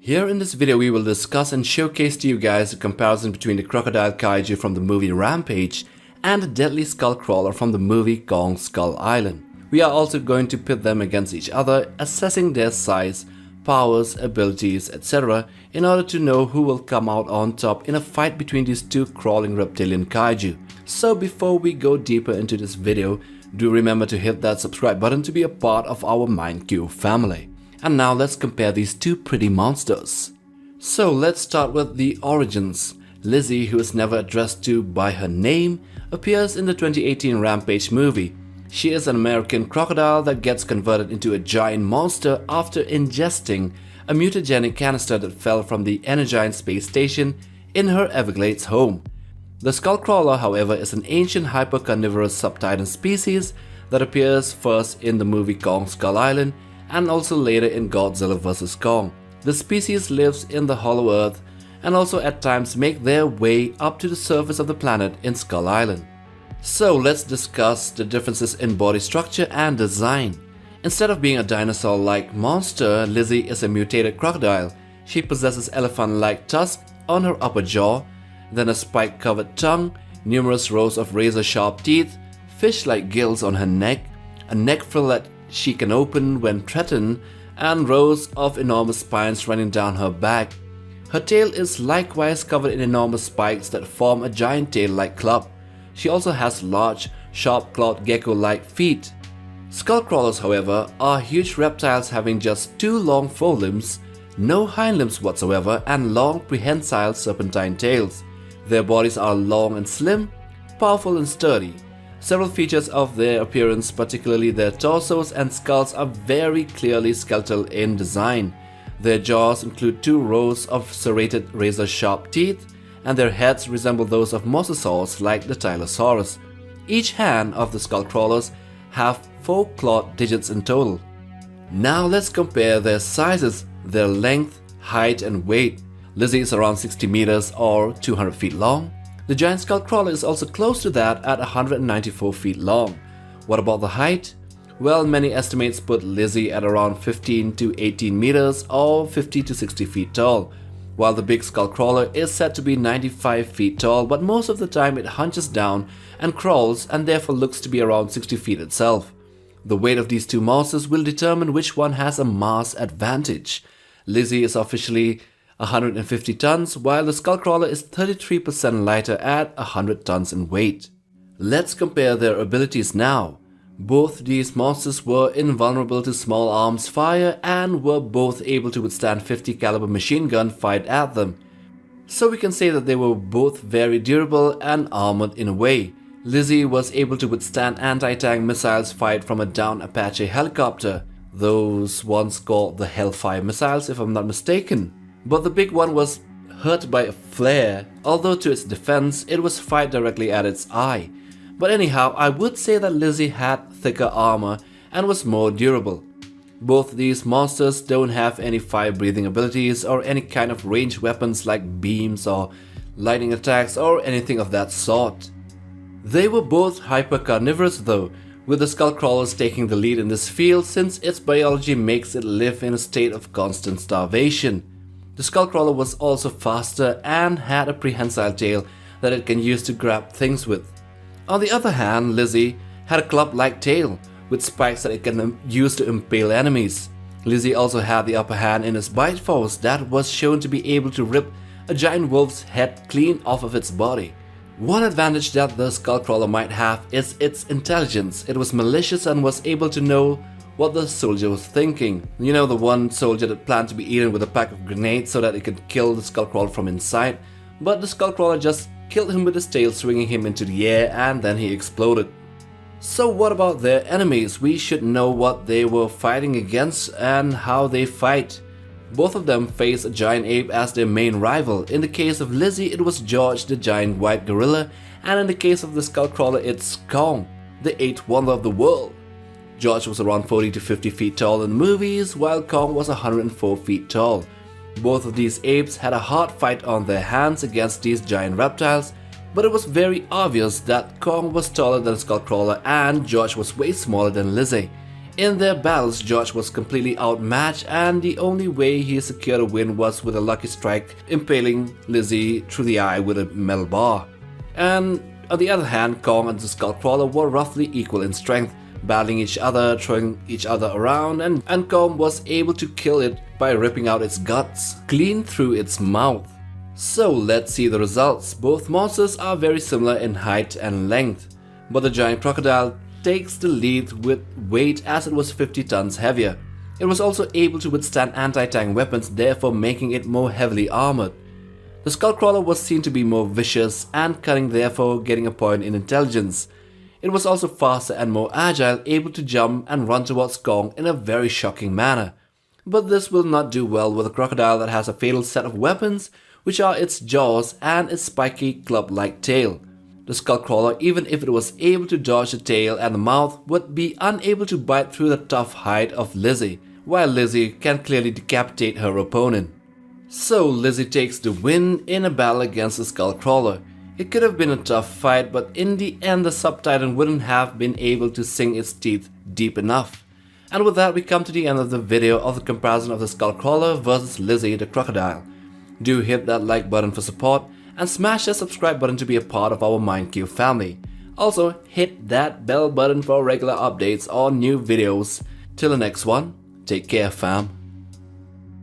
Here in this video we will discuss and showcase to you guys the comparison between the crocodile kaiju from the movie Rampage and the deadly Skullcrawler from the movie Kong Skull Island. We are also going to pit them against each other, assessing their size, powers, abilities, etc. in order to know who will come out on top in a fight between these two crawling reptilian kaiju. So before we go deeper into this video, do remember to hit that subscribe button to be a part of our MindQ family. And now let's compare these two pretty monsters. So let's start with the origins. Lizzie, who is never addressed to by her name, appears in the 2018 Rampage movie. She is an American crocodile that gets converted into a giant monster after ingesting a mutagenic canister that fell from the Energyne space station in her Everglades home. The Skullcrawler, however, is an ancient hypercarnivorous subtitan species that appears first in the movie Kong Skull Island and also later in Godzilla vs. Kong. The species lives in the hollow earth and also at times make their way up to the surface of the planet in Skull Island. So let's discuss the differences in body structure and design. Instead of being a dinosaur-like monster, Lizzie is a mutated crocodile. She possesses elephant-like tusks on her upper jaw, then a spike-covered tongue, numerous rows of razor-sharp teeth, fish-like gills on her neck, a neck frill that she can open when threatened, and rows of enormous spines running down her back. Her tail is likewise covered in enormous spikes that form a giant tail-like club. She also has large, sharp-clawed gecko-like feet. Skullcrawlers, however, are huge reptiles having just two long forelimbs, no hindlimbs whatsoever, and long prehensile serpentine tails. Their bodies are long and slim, powerful and sturdy. Several features of their appearance, particularly their torsos and skulls, are very clearly skeletal in design. Their jaws include two rows of serrated razor-sharp teeth, and their heads resemble those of mosasaurs like the Tylosaurus. Each hand of the Skullcrawlers have 4 clawed digits in total. Now let's compare their sizes, their length, height and weight. Lizzie is around 60 meters or 200 feet long. The giant Skullcrawler is also close to that at 194 feet long. What about the height? Well, many estimates put Lizzie at around 15 to 18 meters or 50 to 60 feet tall, while the big Skullcrawler is said to be 95 feet tall, but most of the time it hunches down and crawls and therefore looks to be around 60 feet itself. The weight of these two monsters will determine which one has a mass advantage. Lizzie is officially 150 tons, while the Skullcrawler is 33% lighter at 100 tons in weight. Let's compare their abilities now. Both these monsters were invulnerable to small arms fire and were both able to withstand 50 caliber machine gun fired at them. So we can say that they were both very durable and armored in a way. Lizzie was able to withstand anti-tank missiles fired from a downed Apache helicopter, those ones called the Hellfire missiles if I'm not mistaken. But the big one was hurt by a flare, although to its defense it was fired directly at its eye. But anyhow, I would say that Lizzie had thicker armor and was more durable. Both these monsters don't have any fire-breathing abilities or any kind of ranged weapons like beams or lightning attacks or anything of that sort. They were both hypercarnivorous though, with the Skullcrawlers taking the lead in this field since its biology makes it live in a state of constant starvation. The Skullcrawler was also faster and had a prehensile tail that it can use to grab things with. On the other hand, Lizzie had a club-like tail with spikes that it can use to impale enemies. Lizzie also had the upper hand in its bite force that was shown to be able to rip a giant wolf's head clean off of its body. One advantage that the Skullcrawler might have is its intelligence. It was malicious and was able to know what the soldier was thinking. You know, the one soldier that planned to be eaten with a pack of grenades so that it could kill the Skullcrawler from inside, but the Skullcrawler just killed him with his tail, swinging him into the air, and then he exploded. So what about their enemies? We should know what they were fighting against and how they fight. Both of them face a giant ape as their main rival. In the case of Lizzie, it was George the giant white gorilla, and in the case of the Skullcrawler, it's Kong, the 8th wonder of the world. George was around 40 to 50 feet tall in the movies, while Kong was 104 feet tall. Both of these apes had a hard fight on their hands against these giant reptiles, but it was very obvious that Kong was taller than Skullcrawler and George was way smaller than Lizzie. In their battles, George was completely outmatched, and the only way he secured a win was with a lucky strike impaling Lizzie through the eye with a metal bar. And on the other hand, Kong and the Skullcrawler were roughly equal in strength, battling each other, throwing each other around, and Kong was able to kill it by ripping out its guts clean through its mouth. So let's see the results. Both monsters are very similar in height and length, but the giant crocodile takes the lead with weight as it was 50 tons heavier. It was also able to withstand anti-tank weapons, therefore making it more heavily armored. The Skullcrawler was seen to be more vicious and cunning, therefore getting a point in intelligence. It was also faster and more agile, able to jump and run towards Kong in a very shocking manner. But this will not do well with a crocodile that has a fatal set of weapons, which are its jaws and its spiky club-like tail. The Skullcrawler, even if it was able to dodge the tail and the mouth, would be unable to bite through the tough hide of Lizzie, while Lizzie can clearly decapitate her opponent. So Lizzie takes the win in a battle against the Skullcrawler. It could have been a tough fight, but in the end the subtitan wouldn't have been able to sink its teeth deep enough. And with that we come to the end of the video of the comparison of the Skullcrawler versus Lizzie the crocodile. Do hit that like button for support, and smash that subscribe button to be a part of our MindQ family. Also, hit that bell button for regular updates on new videos. Till the next one, take care fam.